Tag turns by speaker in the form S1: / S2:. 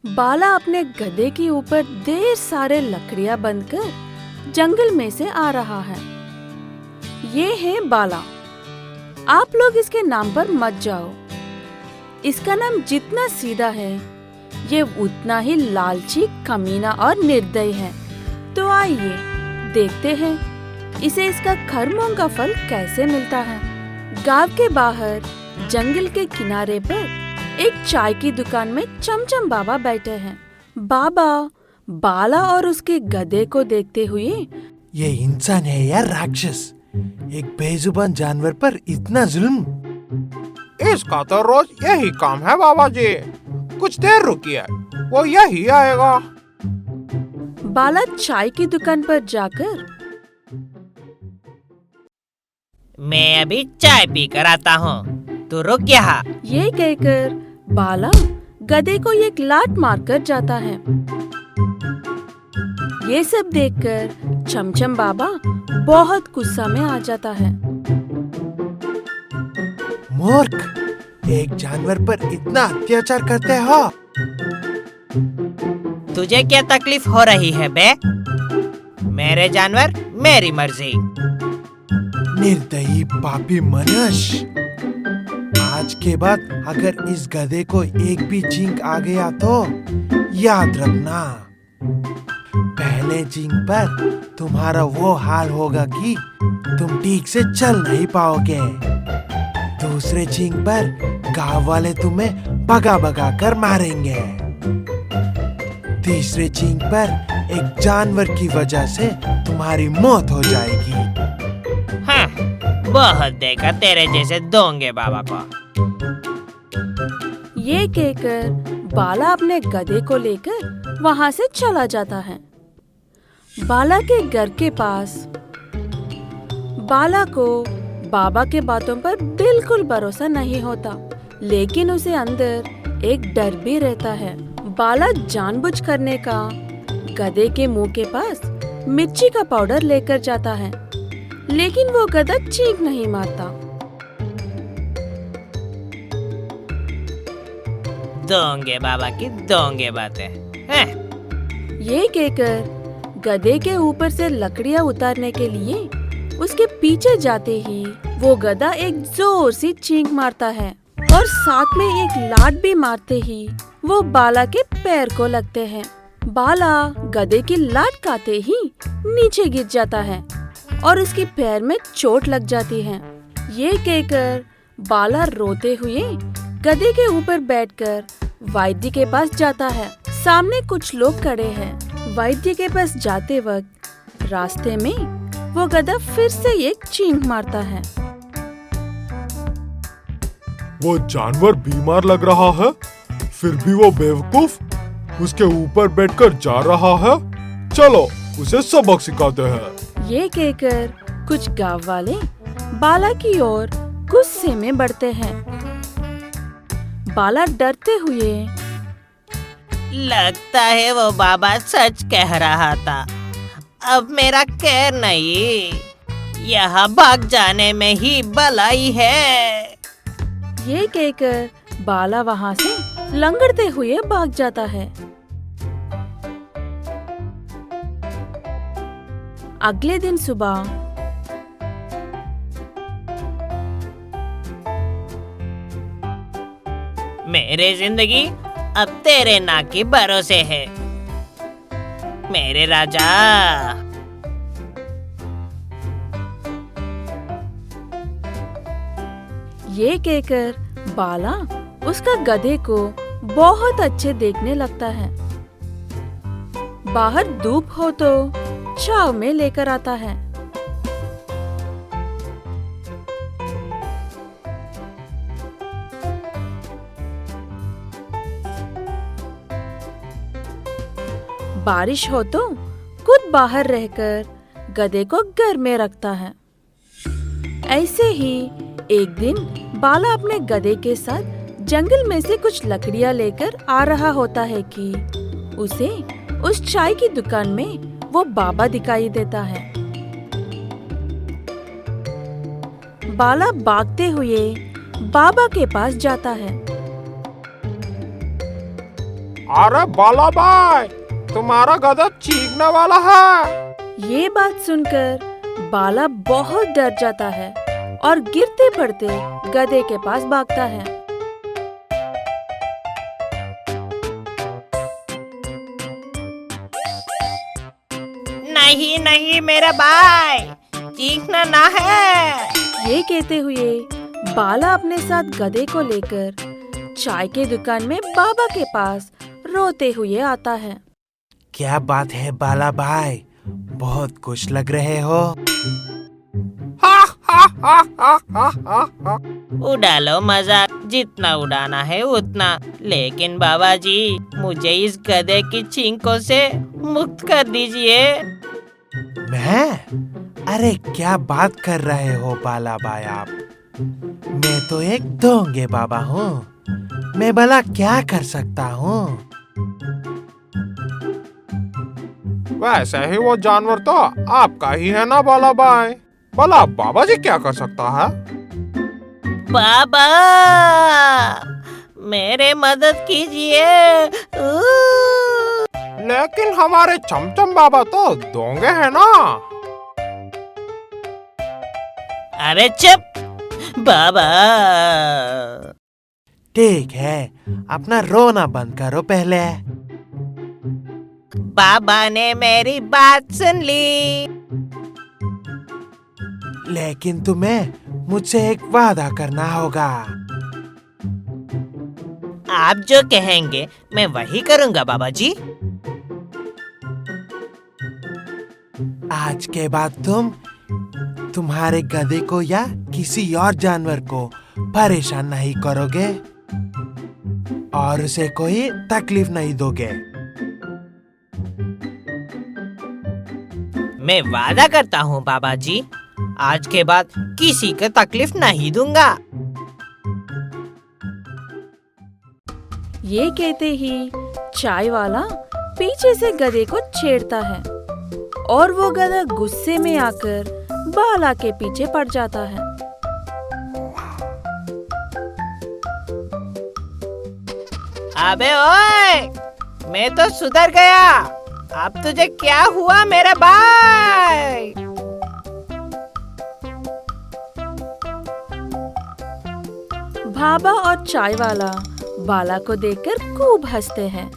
S1: बाला अपने गधे के ऊपर ढेर सारे लकड़ियां बांधकर जंगल में से आ रहा है। ये है बाला। आप लोग इसके नाम पर मत जाओ। इसका नाम जितना सीधा है, ये उतना ही लालची, कमीना और निर्दयी है। तो आइए देखते हैं इसे इसका कर्मों का फल कैसे मिलता है। गांव के बाहर जंगल के किनारे पर एक चाय की दुकान में चमचम बाबा बैठे हैं। बाबा बाला और उसके गधे को देखते हुए,
S2: ये इंसान है या राक्षस? एक बेजुबान जानवर पर इतना जुल्म।
S3: इसका तो रोज यही काम है बाबा जी। कुछ देर रुकिए, वो यही आएगा।
S1: बाला चाय की दुकान पर जाकर,
S4: मैं अभी चाय पी कर आता हूँ, तू रुक यहाँ।
S1: ये कहकर बाला गधे को एक लात मारकर जाता है। ये सब देखकर चमचम बाबा बहुत गुस्सा में आ जाता है।
S2: मूर्ख, एक जानवर पर इतना अत्याचार करते हो।
S4: तुझे क्या तकलीफ हो रही है बे? मेरे जानवर, मेरी मर्जी।
S2: निर्दयी पापी मनुष्य, आज के बाद अगर इस गधे को एक भी छींक आ गया तो याद रखना, पहले छींक पर तुम्हारा वो हाल होगा कि तुम ठीक से चल नहीं पाओगे। दूसरे छींक पर गांव वाले तुम्हें भगा भगा कर मारेंगे। तीसरे छींक पर एक जानवर की वजह से तुम्हारी मौत हो जाएगी।
S4: हाँ, बहुत देखा तेरे जैसे दोंगे बाबा को।
S1: ये कहकर बाला अपने गधे को लेकर वहाँ से चला जाता है। बाला के घर के पास बाला को बाबा के बातों पर बिल्कुल भरोसा नहीं होता, लेकिन उसे अंदर एक डर भी रहता है। बाला जानबूझ करने का गधे के मुंह के पास मिर्ची का पाउडर लेकर जाता है, लेकिन वो गधा चीख नहीं मारता।
S4: दोंगे बाबा की दोंगे बातें हैं।
S1: ये कहकर गधे के ऊपर से लकड़ियां उतारने के लिए उसके पीछे जाते ही वो गधा एक जोर सी चीख मारता है और साथ में एक लात भी मारते ही वो बाला के पैर को लगते हैं। बाला गधे की लात खाते ही नीचे गिर जाता है और उसके पैर में चोट लग जाती है। ये कहकर बाला रोते हुए गधे के ऊपर बैठकर वैद्य के पास जाता है। सामने कुछ लोग खड़े हैं। वैद्य के पास जाते वक्त रास्ते में वो गधा फिर से एक चीख मारता है।
S3: वो जानवर बीमार लग रहा है, फिर भी वो बेवकूफ उसके ऊपर बैठकर जा रहा है। चलो उसे सबक सिखाते हैं।
S1: ये कहकर कुछ गांव वाले बाला की ओर गुस्से में बढ़ते हैं। बाला डरते हुए,
S4: लगता है वो बाबा सच कह रहा था। अब मेरा खैर नहीं, यहाँ भाग जाने में ही भलाई है।
S1: ये कहकर बाला वहाँ से लंगड़ते हुए भाग जाता है। अगले दिन सुबह
S4: मेरी जिंदगी अब तेरे नाक के भरोसे है, मेरे राजा।
S1: ये कहकर बाला उसका गधे को बहुत अच्छे देखने लगता है। बाहर धूप हो तो छाव में लेकर आता है। बारिश हो तो खुद बाहर रहकर गधे को घर में रखता है। ऐसे ही एक दिन बाला अपने गधे के साथ जंगल में से कुछ लकड़ियां लेकर आ रहा होता है कि उसे उस चाय की दुकान में वो बाबा दिखाई देता है। बाला भागते हुए बाबा के पास जाता है।
S3: अरे बाला भाई, तुम्हारा गधा चीखने वाला है।
S1: ये बात सुनकर बाला बहुत डर जाता है और गिरते पड़ते गधे के पास भागता है।
S4: नहीं नहीं मेरा भाई, चीखना ना है।
S1: ये कहते हुए बाला अपने साथ गधे को लेकर चाय के दुकान में बाबा के पास रोते हुए आता है।
S2: क्या बात है बाला भाई, बहुत खुश लग रहे हो।
S4: उड़ा लो मजाक, जितना उड़ाना है उतना, लेकिन बाबा जी मुझे इस गधे की छींकों से मुक्त कर दीजिए।
S2: मैं? अरे क्या बात कर रहे हो बाला भाई आप? मैं तो एक ढोंगे बाबा हूँ, मैं भला क्या कर सकता हूँ।
S3: वैसे ही वो जानवर तो आपका ही है ना बाला भाई। भला बाबा जी क्या कर सकता है?
S4: बाबा मेरे मदद कीजिए।
S3: लेकिन हमारे चमचम बाबा तो दोंगे हैं ना।
S4: अरे चुप बाबा।
S2: ठीक है, अपना रोना बंद करो पहले।
S4: बाबा ने मेरी बात सुन ली।
S2: लेकिन तुम्हें मुझसे एक वादा करना होगा।
S4: आप जो कहेंगे मैं वही करूँगा बाबा जी।
S2: आज के बाद तुम तुम्हारे गधे को या किसी और जानवर को परेशान नहीं करोगे और उसे कोई तकलीफ नहीं दोगे।
S4: मैं वादा करता हूँ बाबा जी, आज के बाद किसी को तकलीफ नहीं दूंगा।
S1: ये कहते ही चाय वाला पीछे से गधे को छेड़ता है और वो गधा गुस्से में आकर बाला के पीछे पड़ जाता है।
S4: अबे ओए, मैं तो सुधर गया। अब तुझे क्या हुआ मेरा भाई?
S1: बाबा और चाय वाला बाला को देखकर खूब हंसते हैं।